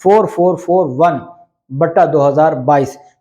4441/2022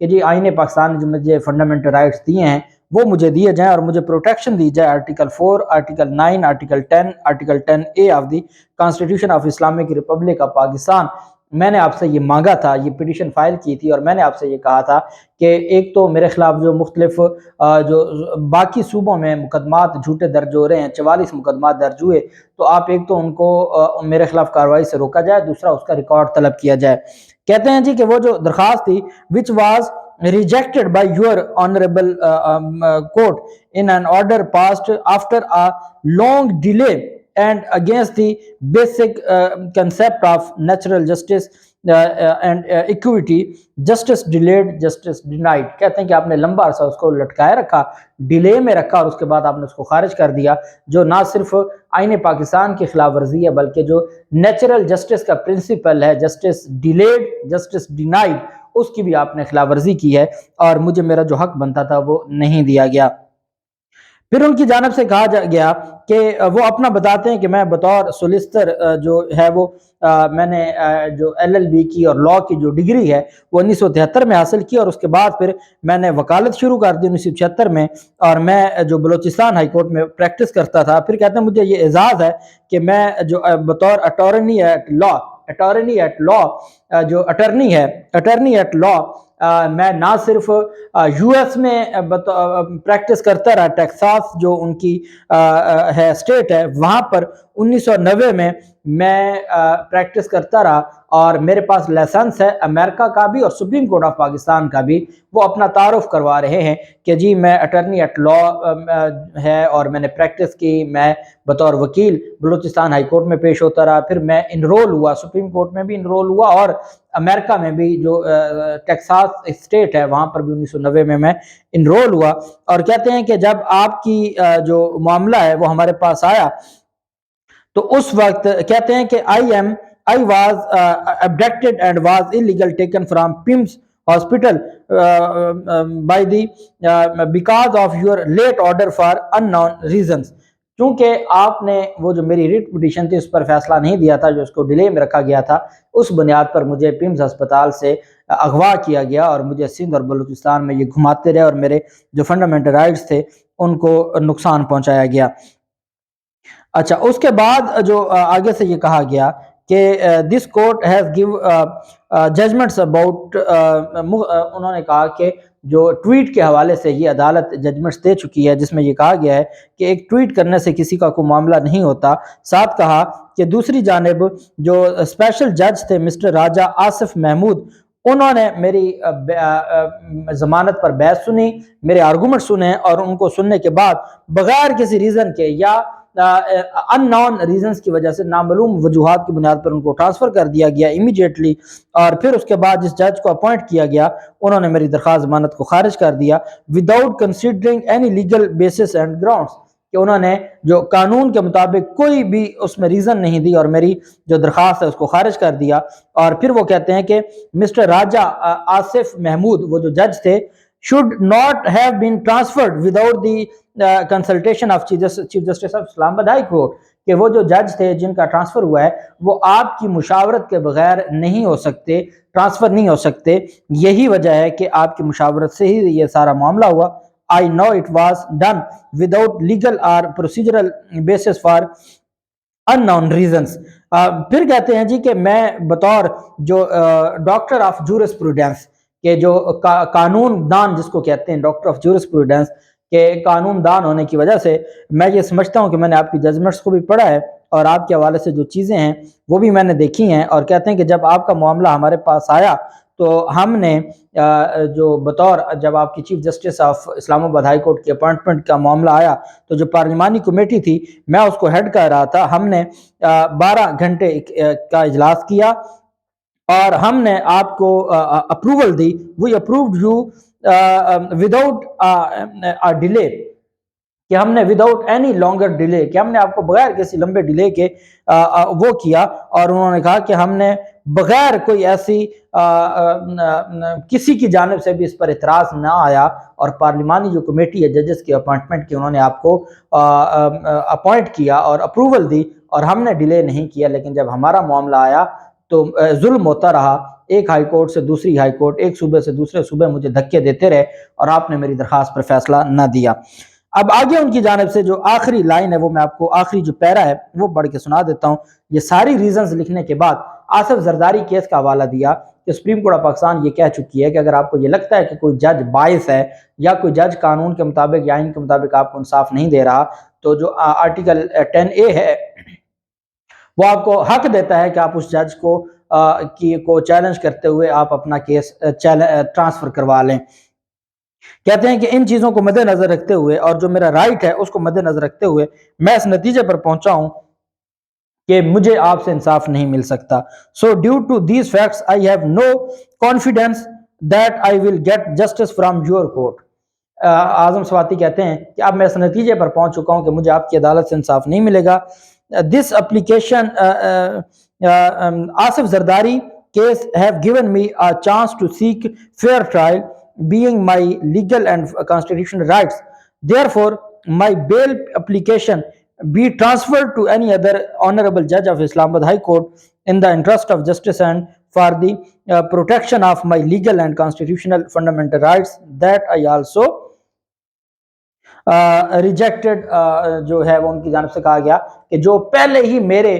کہ جی آئین پاکستان نے جو مجھے فنڈامنٹل رائٹس دیے ہیں وہ مجھے دیے جائیں اور مجھے پروٹیکشن دی جائے article 4، article 9، article 10، article 10A of the constitution of Islamic republic of Pakistan. میں نے آپ سے یہ مانگا تھا، یہ پٹیشن فائل کی تھی، اور میں نے آپ سے یہ کہا تھا کہ ایک تو میرے خلاف جو مختلف جو باقی صوبوں میں مقدمات جھوٹے درج ہو رہے ہیں، 44 مقدمات درج ہوئے، تو آپ ایک تو ان کو میرے خلاف کارروائی سے روکا جائے، دوسرا اس کا ریکارڈ طلب کیا جائے۔ کہتے ہیں جی کہ وہ جو درخواست تھی which was rejected by your honorable court in an order passed after a long delay and against the basic concept of natural justice and equity, justice delayed, justice denied۔ کہتے ہیں کہ آپ نے لمبا عرصہ اس کو لٹکائے رکھا، ڈیلے میں رکھا، اور اس کے بعد آپ نے اس کو خارج کر دیا، جو نہ صرف آئین پاکستان کی خلاف ورزی ہے بلکہ جو نیچرل جسٹس کا پرنسپل ہے، جسٹس ڈیلیڈ جسٹس ڈینائڈ، اس کی بھی آپ نے خلاف ورزی کی ہے، اور مجھے میرا جو حق بنتا تھا وہ نہیں دیا گیا۔ پھر ان کی جانب سے کہا گیا کہ وہ اپنا بتاتے ہیں کہ میں بطور سولیسٹر جو ہے وہ میں نے جو LLB کی اور لاء کی جو ڈگری ہے وہ 1973 میں حاصل کی، اور اس کے بعد پھر میں نے وکالت شروع کر دی 1976 میں، اور میں جو بلوچستان ہائی کورٹ میں پریکٹس کرتا تھا۔ پھر کہتے ہیں مجھے یہ اعزاز ہے کہ میں جو بطور اٹارنی ایٹ لاء جو اٹرنی ایٹ لاء میں نہ صرف US میں پریکٹس کرتا رہا، ٹیکساس جو ان کی ہے اسٹیٹ ہے، وہاں پر 1990 میں پریکٹس کرتا رہا، اور میرے پاس لائسنس ہے امریکہ کا بھی اور سپریم کورٹ آف پاکستان کا بھی۔ وہ اپنا تعارف کروا رہے ہیں کہ جی میں اٹرنی ایٹ لاء ہے، اور میں نے پریکٹس کی، میں بطور وکیل بلوچستان ہائی کورٹ میں پیش ہوتا رہا، پھر میں انرول ہوا، سپریم کورٹ میں بھی انرول ہوا، اور امریکہ میں بھی جو ٹیکساس اسٹیٹ ہے وہاں پر بھی 1990 میں انرول ہوا۔ اور کہتے ہیں کہ جب آپ کی جو معاملہ ہے وہ ہمارے پاس آیا تو اس وقت کہتے ہیں کہ I was abducted and was illegally taken from PIMS hospital by the because of your late order for unknown reasons۔ چونکہ آپ نے وہ جو میری ریٹ پٹیشن تھی اس پر فیصلہ نہیں دیا تھا، جو اس کو ڈیلے میں رکھا گیا تھا، اس بنیاد پر مجھے پیمز ہسپتال سے اغوا کیا گیا، اور مجھے سندھ اور بلوچستان میں یہ گھماتے رہے، اور میرے جو فنڈامنٹل رائٹس تھے ان کو نقصان پہنچایا گیا۔ اچھا، اس کے بعد جو آگے سے یہ کہا گیا کہ this court has give judgments about, انہوں نے کہا کہ جو ٹویٹ کے حوالے سے یہ عدالت ججمنٹس دے چکی ہے، جس میں یہ کہا گیا ہے کہ ایک ٹویٹ کرنے سے کسی کا کوئی معاملہ نہیں ہوتا۔ ساتھ کہا کہ دوسری جانب جو اسپیشل جج تھے مسٹر راجہ آصف محمود، انہوں نے میری ضمانت پر بحث سنی، میرے آرگومنٹ سنے، اور ان کو سننے کے بعد بغیر کسی ریزن کے یا ان نون ریزنز کی وجہ سے، نامعلوم وجوہات کی بنیاد پر ان کو ٹرانسفر کر دیا گیا امیڈیٹلی، اور پھر اس کے بعد جس جج کو اپوائنٹ کیا گیا انہوں نے میری درخواست ضمانت کو خارج کر دیا without considering any legal basis and grounds, کہ انہوں نے جو قانون کے مطابق کوئی بھی اس میں ریزن نہیں دی، اور میری جو درخواست ہے اس کو خارج کر دیا۔ اور پھر وہ کہتے ہیں کہ مسٹر راجہ آصف محمود، وہ جو جج تھے، should not have been transferred without the consultation of Chief Justice of Islamabad High Court، کہ وہ جو جج تھے جن کا ٹرانسفر ہوا ہے وہ آپ کی مشاورت کے بغیر نہیں ہو سکتے، ٹرانسفر نہیں ہو سکتے۔ یہی وجہ ہے کہ آپ کی مشاورت سے ہی یہ سارا معاملہ ہوا۔ I know it was done without legal or procedural basis for unknown reasons۔ پھر کہتے ہیں جی کہ میں بطور جو ڈاکٹر آف جورسپروڈنس، کہ جو قانون دان جس کو کہتے ہیں، ڈاکٹر آف جورسپروڈنس کے قانون دان ہونے کی وجہ سے میں یہ سمجھتا ہوں کہ میں نے آپ کی ججمنٹس کو بھی پڑھا ہے، اور آپ کے حوالے سے جو چیزیں ہیں وہ بھی میں نے دیکھی ہیں۔ اور کہتے ہیں کہ جب آپ کا معاملہ ہمارے پاس آیا تو ہم نے جو بطور، جب آپ کی چیف جسٹس آف اسلام آباد ہائی کورٹ کی اپوائنٹمنٹ کا معاملہ آیا تو جو پارلیمانی کمیٹی تھی میں اس کو ہیڈ کر رہا تھا، ہم نے 12 گھنٹے کا اجلاس کیا، اور ہم نے آپ کو اپروول دی، we approved you without delay, کہ ہم نے وداؤٹ اینی لانگر ڈیلے، کہ ہم نے آپ کو بغیر کسی لمبے ڈیلے کے وہ کیا۔ اور انہوں نے کہا کہ ہم نے بغیر کوئی ایسی کسی کی جانب سے بھی اس پر اعتراض نہ آیا، اور پارلیمانی جو کمیٹی ہے ججز کی اپوائنٹمنٹ کی، انہوں نے آپ کو اپوائنٹ کیا اور اپروول دی، اور ہم نے ڈیلے نہیں کیا۔ لیکن جب ہمارا معاملہ آیا تو ظلم ہوتا رہا، ایک ہائی کورٹ سے دوسری ہائی کورٹ، ایک صوبے سے دوسرے صوبے مجھے دھکے دیتے رہے اور آپ نے میری درخواست پر فیصلہ نہ دیا۔ اب آگے ان کی جانب سے جو آخری لائن ہے وہ میں آپ کو آخری جو پیرا ہے وہ پڑھ کے سنا دیتا ہوں۔ یہ ساری ریزنز لکھنے کے بعد آصف زرداری کیس کا حوالہ دیا کہ سپریم کورٹ آف پاکستان یہ کہہ چکی ہے کہ اگر آپ کو یہ لگتا ہے کہ کوئی جج باعث ہے یا کوئی جج قانون کے مطابق یا آئین کے مطابق آپ کو انصاف نہیں دے رہا، تو جو آرٹیکل 10A ہے وہ آپ کو حق دیتا ہے کہ آپ اس جج کو چیلنج کرتے ہوئے آپ اپنا کیس ٹرانسفر کروا لیں۔ کہتے ہیں کہ ان چیزوں کو مد نظر رکھتے ہوئے اور جو میرا رائٹ ہے اس کو مد نظر رکھتے ہوئے میں اس نتیجے پر پہنچا ہوں کہ مجھے آپ سے انصاف نہیں مل سکتا۔ So due to these facts I have no confidence that I will get justice from your court۔ اعظم سواتی کہتے ہیں کہ اب میں اس نتیجے پر پہنچ چکا ہوں کہ مجھے آپ کی عدالت سے انصاف نہیں ملے گا۔ This application Asif Zardari case have given me a chance to seek fair trial being my legal and constitutional rights. Therefore my bail application be transferred to any other honorable judge of Islamabad High Court in the interest of justice and for the protection of my legal and constitutional fundamental rights that I also rejected جو ہے وہ ان کی جانب سے کہا گیا کہ جو پہلے ہی میرے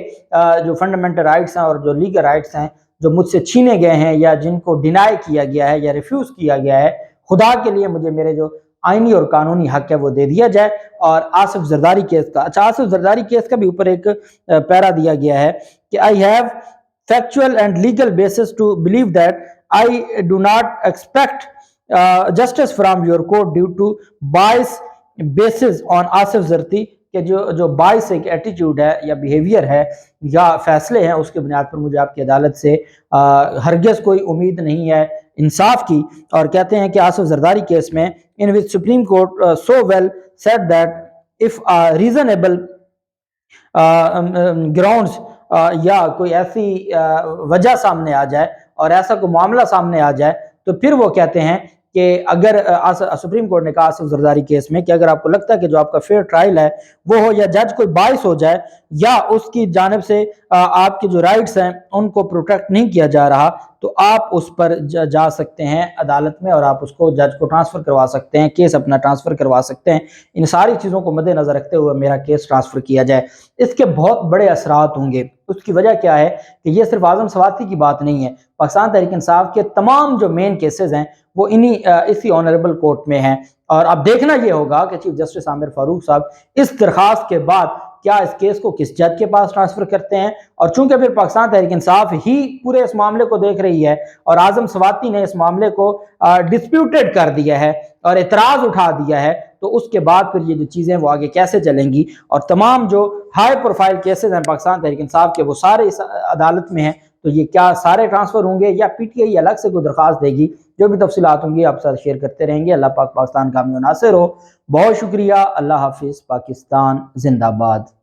جو فنڈامنٹل رائٹس ہیں اور جو لیگل رائٹس ہیں جو مجھ سے چھینے گئے ہیں یا جن کو ڈینائی کیا گیا ہے یا ریفیوز کیا گیا ہے، خدا کے لیے مجھے میرے جو آئینی اور قانونی حق ہے وہ دے دیا جائے۔ اور آصف زرداری کیس کا آصف زرداری کیس کا بھی اوپر ایک پیرا دیا گیا ہے کہ I have factual and legal basis to believe that I do not expect justice from your court due to bias biases on Asif Zardari, کہ جو باعث ایک ایٹیٹیوڈ ہے یا بیہیویئر ہے یا فیصلے ہیں اس کے بنیاد پر مجھے آپ کی عدالت سے ہرگز کوئی امید نہیں ہے انصاف کی۔ اور کہتے ہیں کہ آصف زرداری کیس میں in which Supreme Court so well said that if reasonable grounds یا کوئی ایسی وجہ سامنے آ جائے اور ایسا کوئی معاملہ سامنے آ جائے تو پھر وہ کہتے ہیں کہ اگر سپریم کورٹ نے کہا آصف زرداری کیس میں کہ اگر آپ کو لگتا ہے کہ جو آپ کا فیئر ٹرائل ہے وہ ہو یا جج کوئی باعث ہو جائے یا اس کی جانب سے آپ کے جو رائٹس ہیں ان کو پروٹیکٹ نہیں کیا جا رہا تو آپ اس پر جا سکتے ہیں عدالت میں اور آپ اس کو جج کو ٹرانسفر کروا سکتے ہیں، کیس اپنا ٹرانسفر کروا سکتے ہیں۔ ان ساری چیزوں کو مد نظر رکھتے ہوئے میرا کیس ٹرانسفر کیا جائے۔ اس کے بہت بڑے اثرات ہوں گے۔ اس کی وجہ کیا ہے کہ یہ صرف اعظم سواتی کی بات نہیں ہے، پاکستان تحریک انصاف کے تمام جو مین کیسز ہیں وہ اسی آنریبل کورٹ میں ہیں۔ اور اب دیکھنا یہ ہوگا کہ چیف جسٹس عامر فاروق صاحب اس درخواست کے بعد کیا اس کیس کو کس جج کے پاس ٹرانسفر کرتے ہیں، اور چونکہ پھر پاکستان تحریک انصاف ہی پورے اس معاملے کو دیکھ رہی ہے اور اعظم سواتی نے اس معاملے کو ڈسپیوٹڈ کر دیا ہے اور اعتراض اٹھا دیا ہے، تو اس کے بعد پھر یہ جو چیزیں وہ آگے کیسے چلیں گی۔ اور تمام جو ہائی پروفائل کیسز ہیں پاکستان تحریک انصاف کے وہ سارے اس عدالت میں ہیں، تو یہ کیا سارے ٹرانسفر ہوں گے یا پی ٹی آئی الگ سے کوئی درخواست دے گی؟ جو بھی تفصیلات ہوں گی آپ ساتھ شیئر کرتے رہیں گے۔ اللہ پاک پاکستان کامیاب و ناصر ہو۔ بہت شکریہ۔ اللہ حافظ۔ پاکستان زندہ باد۔